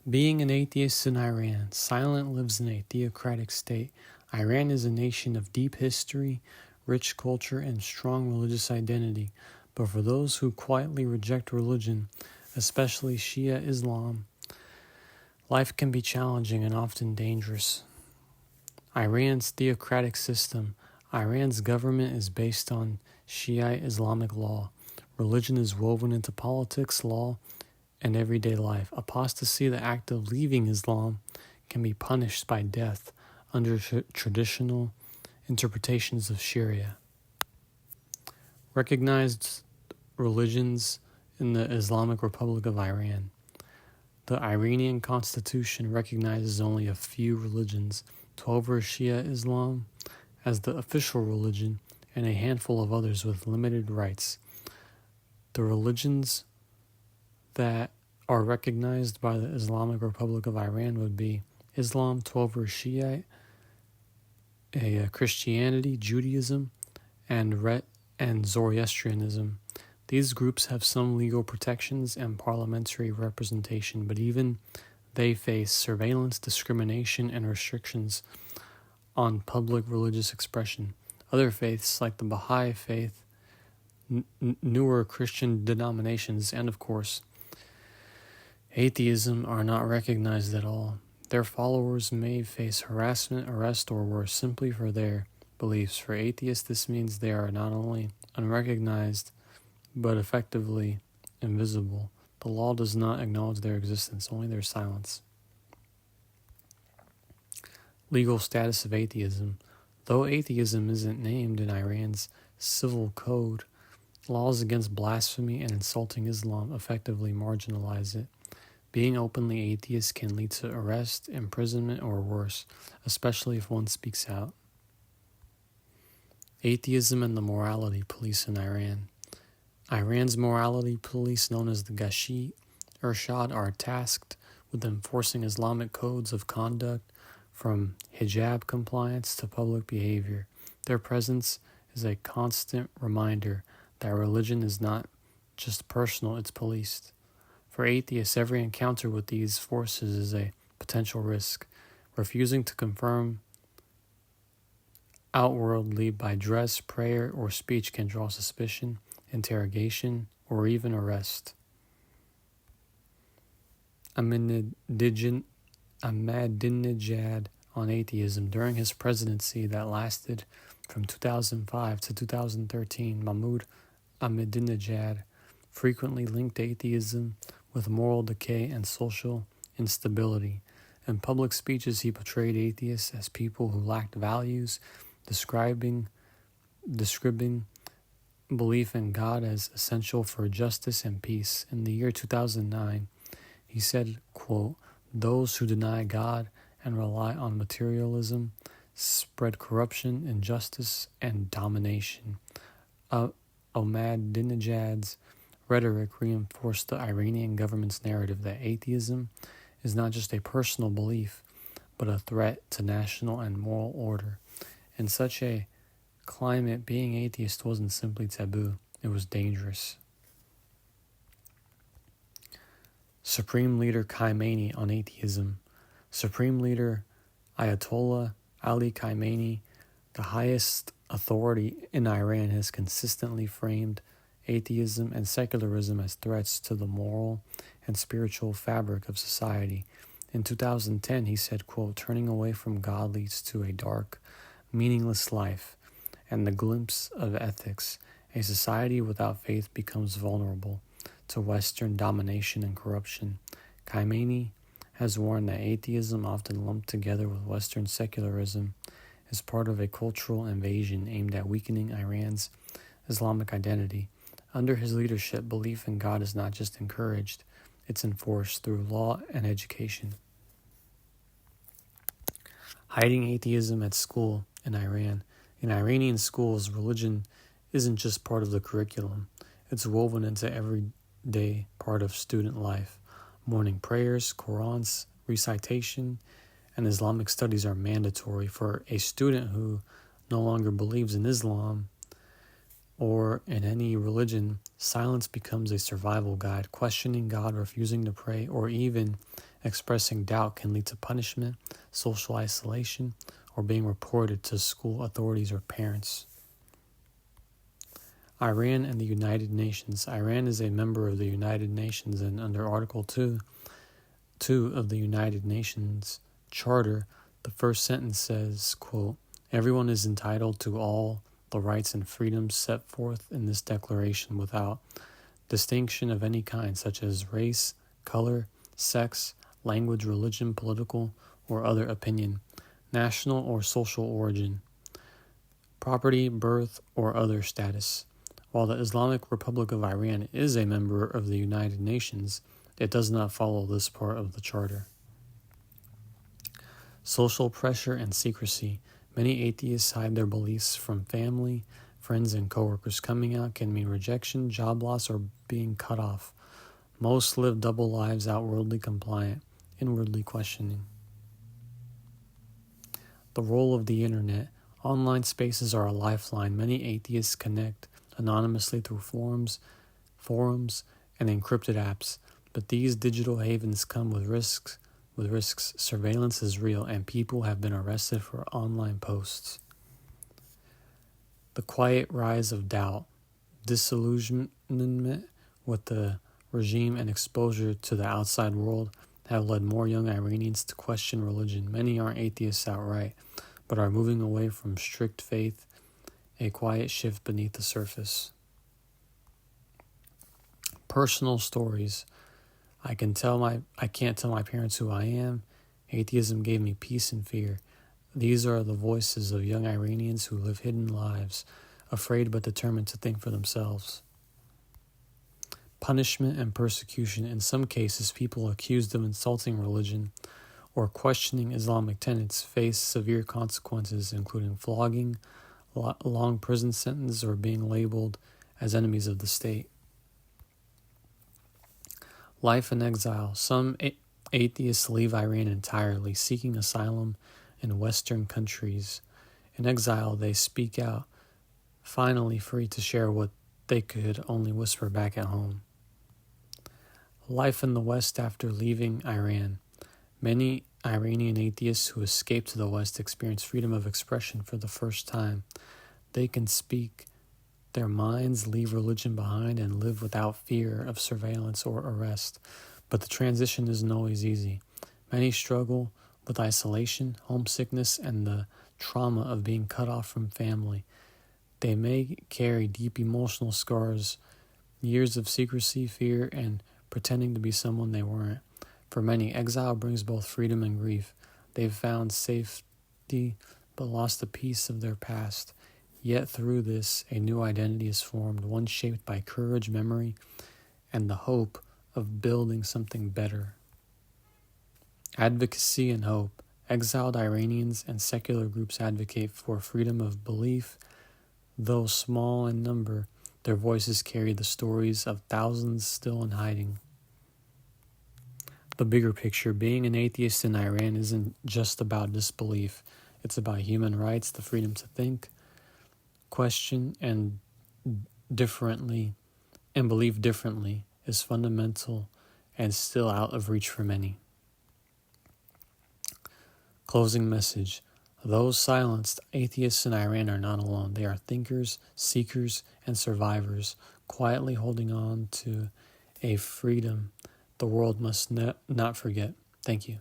Being an atheist in Iran, Silent lives in a theocratic state. Iran is a nation of deep history, rich culture, and strong religious identity. But for those who quietly reject religion, especially Shia Islam, life can be challenging and often dangerous. Iran's theocratic system. Iran's government is based on Shiite Islamic law. Religion is woven into politics, law, and everyday life. Apostasy, the act of leaving Islam, can be punished by death under traditional interpretations of Sharia. Recognized religions in the Islamic Republic of Iran. The Iranian constitution recognizes only a few religions, 12 are Shia Islam as the official religion, and a handful of others with limited rights. The religions that are recognized by the Islamic Republic of Iran would be Islam, 12 are Shiite, Christianity, Judaism, and Zoroastrianism. These groups have some legal protections and parliamentary representation, but even they face surveillance, discrimination, and restrictions on public religious expression. Other faiths, like the Baha'i faith, newer Christian denominations, and of course, atheism, are not recognized at all. Their followers may face harassment, arrest, or worse simply for their beliefs. For atheists, this means they are not only unrecognized, but effectively invisible. The law does not acknowledge their existence, only their silence. Legal status of atheism. Though atheism isn't named in Iran's civil code, laws against blasphemy and insulting Islam effectively marginalize it. Being openly atheist can lead to arrest, imprisonment, or worse, especially if one speaks out. Atheism and the morality police in Iran. Iran's morality police, known as the Gashi Irshad, are tasked with enforcing Islamic codes of conduct, from hijab compliance to public behavior. Their presence is a constant reminder that religion is not just personal, it's policed. For atheists, every encounter with these forces is a potential risk. Refusing to confirm outwardly by dress, prayer, or speech can draw suspicion, interrogation, or even arrest. Ahmadinejad on atheism. During his presidency that lasted from 2005 to 2013, Mahmoud Ahmadinejad frequently linked atheism with moral decay and social instability. In public speeches, he portrayed atheists as people who lacked values, describing belief in God as essential for justice and peace. In the year 2009, he said, quote, "Those who deny God and rely on materialism spread corruption, injustice, and domination." Ahmadinejad's rhetoric reinforced the Iranian government's narrative that atheism is not just a personal belief, but a threat to national and moral order. In such a climate, being atheist wasn't simply taboo, it was dangerous. Supreme Leader Khamenei on atheism. Supreme Leader Ayatollah Ali Khamenei, the highest authority in Iran, has consistently framed atheism and secularism as threats to the moral and spiritual fabric of society. In 2010, he said, quote, "Turning away from God leads to a dark, meaningless life and the glimpse of ethics. A society without faith becomes vulnerable to Western domination and corruption." Khamenei has warned that atheism, often lumped together with Western secularism, is part of a cultural invasion aimed at weakening Iran's Islamic identity. Under his leadership, belief in God is not just encouraged, it's enforced through law and education. Hiding atheism at school in Iran. In Iranian schools, religion isn't just part of the curriculum, it's woven into everyday part of student life. Morning prayers, Qurans, recitation, and Islamic studies are mandatory. For a student who no longer believes in Islam or in any religion, silence becomes a survival guide. Questioning God, refusing to pray, or even expressing doubt can lead to punishment, social isolation, or being reported to school authorities or parents. Iran and the United Nations. Iran is a member of the United Nations, and under Article 2 of the United Nations Charter, the first sentence says, quote, "Everyone is entitled to all the rights and freedoms set forth in this declaration without distinction of any kind, such as race, color, sex, language, religion, political, or other opinion, national or social origin, property, birth, or other status." While the Islamic Republic of Iran is a member of the United Nations, it does not follow this part of the Charter. Social pressure and secrecy. Many atheists hide their beliefs from family, friends, and coworkers. Coming out can mean rejection, job loss, or being cut off. Most live double lives, outwardly compliant, inwardly questioning. The role of the internet. Online spaces are a lifeline. Many atheists connect anonymously through forums, and encrypted apps. But these digital havens come with risks. Surveillance is real, and people have been arrested for online posts. The quiet rise of doubt, disillusionment with the regime, and exposure to the outside world have led more young Iranians to question religion. Many aren't atheists outright, but are moving away from strict faith, a quiet shift beneath the surface. Personal stories. I can't tell my parents who I am. Atheism gave me peace and fear. These are the voices of young Iranians who live hidden lives, afraid but determined to think for themselves. Punishment and persecution. In some cases, people accused of insulting religion or questioning Islamic tenets face severe consequences, including flogging, long prison sentence, or being labeled as enemies of the state. Life in exile. Some atheists leave Iran entirely, seeking asylum in Western countries. In exile, they speak out, finally free to share what they could only whisper back at home. Life in the West after leaving Iran. Many Iranian atheists who escaped to the West experience freedom of expression for the first time. They can speak their minds, leave religion behind, and live without fear of surveillance or arrest. But the transition isn't always easy. Many struggle with isolation, homesickness, and the trauma of being cut off from family. They may carry deep emotional scars, years of secrecy, fear, and pretending to be someone they weren't. For many, exile brings both freedom and grief. They've found safety but lost a piece of their past. Yet through this, a new identity is formed, one shaped by courage, memory, and the hope of building something better. Advocacy and hope. Exiled Iranians and secular groups advocate for freedom of belief. Though small in number, their voices carry the stories of thousands still in hiding. The bigger picture. Being an atheist in Iran isn't just about disbelief. It's about human rights, the freedom to think, question, and believe differently is fundamental and still out of reach for many. Closing message. Those silenced atheists in Iran are not alone. They are thinkers, seekers, and survivors, quietly holding on to a freedom the world must not forget. Thank you.